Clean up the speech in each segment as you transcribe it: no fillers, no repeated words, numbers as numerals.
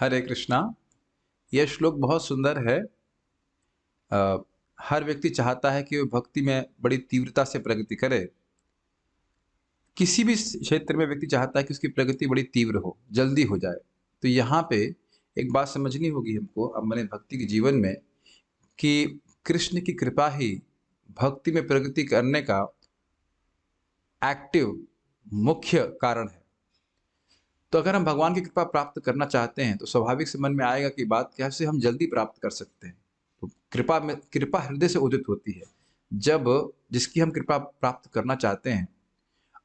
हरे कृष्णा। यह श्लोक बहुत सुंदर है। अ, हर व्यक्ति चाहता है कि वो भक्ति में बड़ी तीव्रता से प्रगति करे। किसी भी क्षेत्र में व्यक्ति चाहता है कि उसकी प्रगति बड़ी तीव्र हो, जल्दी हो जाए। तो यहाँ पे एक बात समझनी होगी हमको अब मैंने भक्ति के जीवन में कि कृष्ण की कृपा ही भक्ति में प्रगति करने का एक्टिव मुख्य कारण है। तो अगर हम भगवान की कृपा प्राप्त करना चाहते हैं तो स्वाभाविक से मन में आएगा कि बात कैसे हम जल्दी प्राप्त कर सकते हैं। तो कृपा हृदय से उदित होती है। जब जिसकी हम कृपा प्राप्त करना चाहते हैं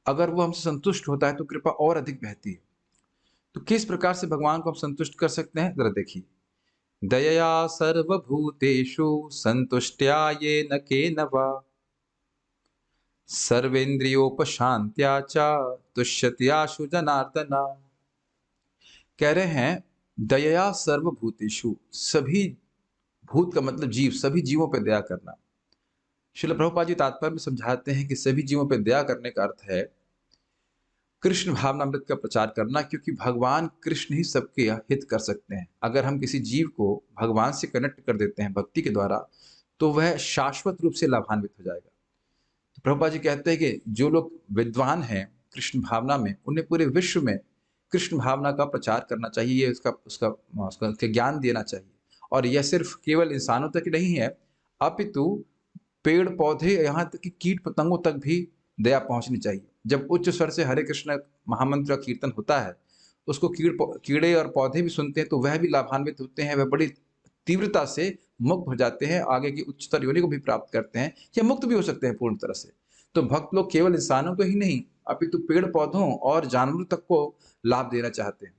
अगर वो हमसे संतुष्ट होता है तो कृपा और अधिक बहती है। तो किस प्रकार से भगवान को हम संतुष्ट कर सकते हैं जरा देखिए। दयया सर्वभूतेषु संतुष्ट्या येन केन वा सर्वेन्द्रियोपशांत्या च तुष्यति आशु जनार्दना। कह रहे हैं दयया सर्वभूतेषु, सभी भूत का मतलब जीव, सभी जीवों पर दया करना। श्रील प्रभुपाद जी तात्पर्य में समझाते हैं कि सभी जीवों पर दया करने का अर्थ है कृष्ण भावनामृत का प्रचार करना, क्योंकि भगवान कृष्ण ही सबके हित कर सकते हैं। अगर हम किसी जीव को भगवान से कनेक्ट कर देते हैं भक्ति के द्वारा तो वह शाश्वत रूप से लाभान्वित हो जाएगा। तो प्रभुपाद जी कहते हैं कि जो लोग विद्वान हैं कृष्ण भावना में, उन्हें पूरे विश्व में कृष्ण भावना का प्रचार करना चाहिए, ये उसका उसका उसका ज्ञान देना चाहिए। और यह सिर्फ केवल इंसानों तक नहीं है, अपितु पेड़ पौधे यहाँ तक कि कीट पतंगों तक भी दया पहुंचनी चाहिए। जब उच्च स्वर से हरे कृष्ण महामंत्र का कीर्तन होता है, उसको कीड़े और पौधे भी सुनते हैं तो वह भी लाभान्वित होते हैं, वह बड़ी तीव्रता से मुक्त हो जाते हैं, आगे की उच्चतर योनि को भी प्राप्त करते हैं या मुक्त भी हो सकते हैं पूर्ण तरह से। तो भक्त लोग केवल इंसानों को ही नहीं अपितु पेड़ पौधों और जानवरों तक को लाभ देना चाहते हैं।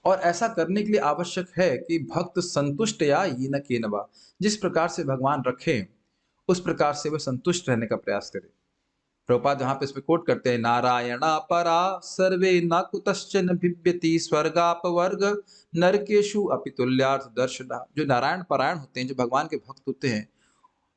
और ऐसा करने के लिए आवश्यक है कि भक्त संतुष्ट या ये न केनवा, जिस प्रकार से भगवान रखें उस प्रकार से वह संतुष्ट रहने का प्रयास करे। प्रभुपाद जहाँ पे इसमें कोट करते हैं, नारायणा परा सर्वे न कुतश्चन बिभ्यति स्वर्गापवर्ग नरकेशु अपि तुल्यार्थ दर्शना। जो नारायण परायण होते हैं, जो भगवान के भक्त होते हैं,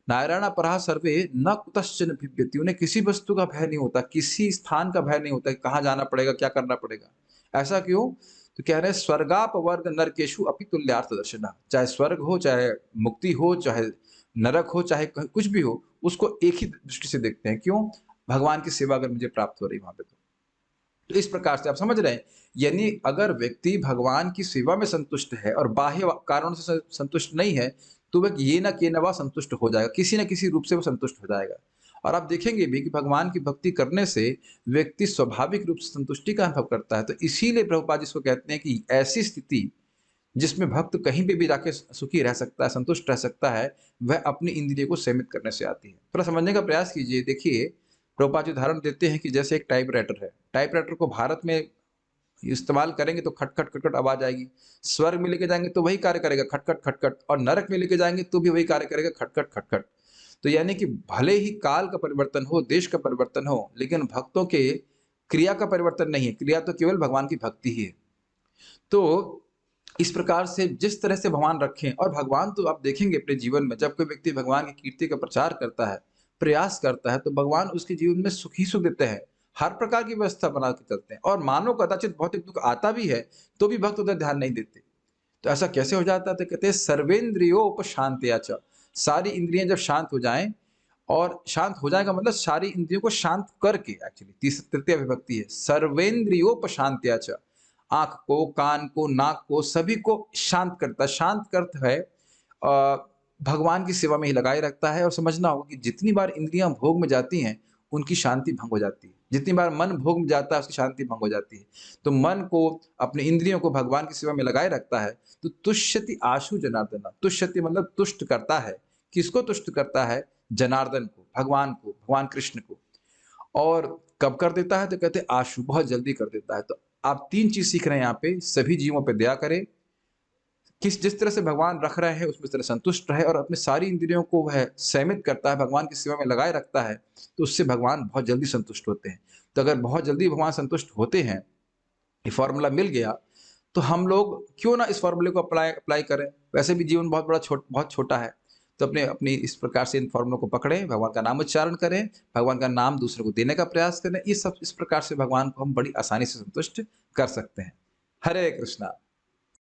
नारायण परा सर्वे न कुतश्चन बिभ्यति, उन्हें किसी वस्तु का भय नहीं होता, किसी स्थान का भय नहीं होता कि कहाँ जाना पड़ेगा, क्या करना पड़ेगा। ऐसा क्यों? तो कह रहे हैं स्वर्गापवर्ग नरकेशु अपि तुल्यार्थ दर्शना। चाहे स्वर्ग हो, चाहे मुक्ति हो, चाहे नरक हो, चाहे कुछ भी हो, उसको एक ही दृष्टि से देखते हैं। क्यों? भगवान की सेवा अगर मुझे प्राप्त हो रही वहां पे तो इस प्रकार से आप समझ रहे हैं। यानी अगर व्यक्ति भगवान की सेवा में संतुष्ट है और बाह्य कारणों से संतुष्ट नहीं है तो वह ये ना के नवा संतुष्ट हो जाएगा, किसी न किसी रूप से वो संतुष्ट हो जाएगा। और आप देखेंगे भी कि भगवान की भक्ति करने से व्यक्ति स्वाभाविक रूप से संतुष्टि का अनुभव करता है। तो इसीलिए प्रभुपाद जी इसको कहते हैं कि ऐसी स्थिति जिसमें भक्त कहीं पे भी जाके सुखी रह सकता है, संतुष्ट रह सकता है, वह अपनी इंद्रिय को सीमित करने से आती है। थोड़ा समझने का प्रयास कीजिए। देखिए, प्रभुपाद जी उदाहरण देते हैं कि जैसे एक टाइपराइटर है, टाइपराइटर को भारत में इस्तेमाल करेंगे तो खटखट खटखट आवाज आएगी, स्वर्ग में लेके जाएंगे तो वही कार्य करेगा खटखट खटखट, और नरक में लेके जाएंगे तो भी वही कार्य करेगा खटखट खटखट। तो यानी कि भले ही काल का परिवर्तन हो, देश का परिवर्तन हो, लेकिन भक्तों के क्रिया का परिवर्तन नहीं है। क्रिया तो केवल भगवान की भक्ति ही है। तो इस प्रकार से जिस तरह से भगवान रखें, और भगवान तो आप देखेंगे अपने जीवन में जब कोई व्यक्ति भगवान की कीर्ति का प्रचार करता है, प्रयास करता है, तो भगवान उसके जीवन में सुख ही सुख देते हैं। हर प्रकार की व्यवस्था बना के चलते हैं, और मानो कदाचित भौतिक दुख आता भी है तो भी भक्त उधर ध्यान नहीं देते। तो ऐसा कैसे हो जाता है? तो कहते हैं सर्वेंद्रियोपशांत्या च, सारी इंद्रियां जब शांत हो जाएं, और शांत हो जाएगा मतलब सारी इंद्रियों को शांत करके, एक्चुअली तृतीय विभक्ति है, सर्वेंद्रियोपशांत्या च, आंख को, कान को, नाक को, सभी को शांत करता है। शांत करता है भगवान की सेवा में ही लगाए रखता है। और समझना होगा कि जितनी बार इंद्रियां भोग में जाती हैं उनकी शांति भंग हो जाती है, जितनी बार मन भोग में जाता है उसकी शांति भंग हो जाती है। तो मन को, अपने इंद्रियों को भगवान की सेवा में लगाए रखता है तो तुष्यति आशु जनार्दन। तुष्यति मतलब तुष्ट करता है। किसको तुष्ट करता है? जनार्दन को, भगवान को, भगवान कृष्ण को। और कब कर देता है? तो कहते हैं आशु, बहुत जल्दी कर देता है। तो आप तीन चीज सीख रहे हैं यहाँ पे, सभी जीवों पे दया करें, जिस तरह से भगवान रख रहे हैं उसमें तरह संतुष्ट रहे, और अपने सारी इंद्रियों को वह संयमित करता है, भगवान की सेवा में लगाए रखता है, तो उससे भगवान बहुत जल्दी संतुष्ट होते हैं। तो अगर बहुत जल्दी भगवान संतुष्ट होते हैं, ये फॉर्मूला मिल गया, तो हम लोग क्यों ना इस फॉर्मूले को अप्लाई अप्लाई करें। वैसे भी जीवन बहुत छोटा है, तो अपने अपनी इस प्रकार से इन फॉर्मूलों को पकड़ें, भगवान का नाम उच्चारण करें, भगवान का नाम दूसरे को देने का प्रयास करें। ये सब इस प्रकार से भगवान को हम बड़ी आसानी से संतुष्ट कर सकते हैं। हरे कृष्णा।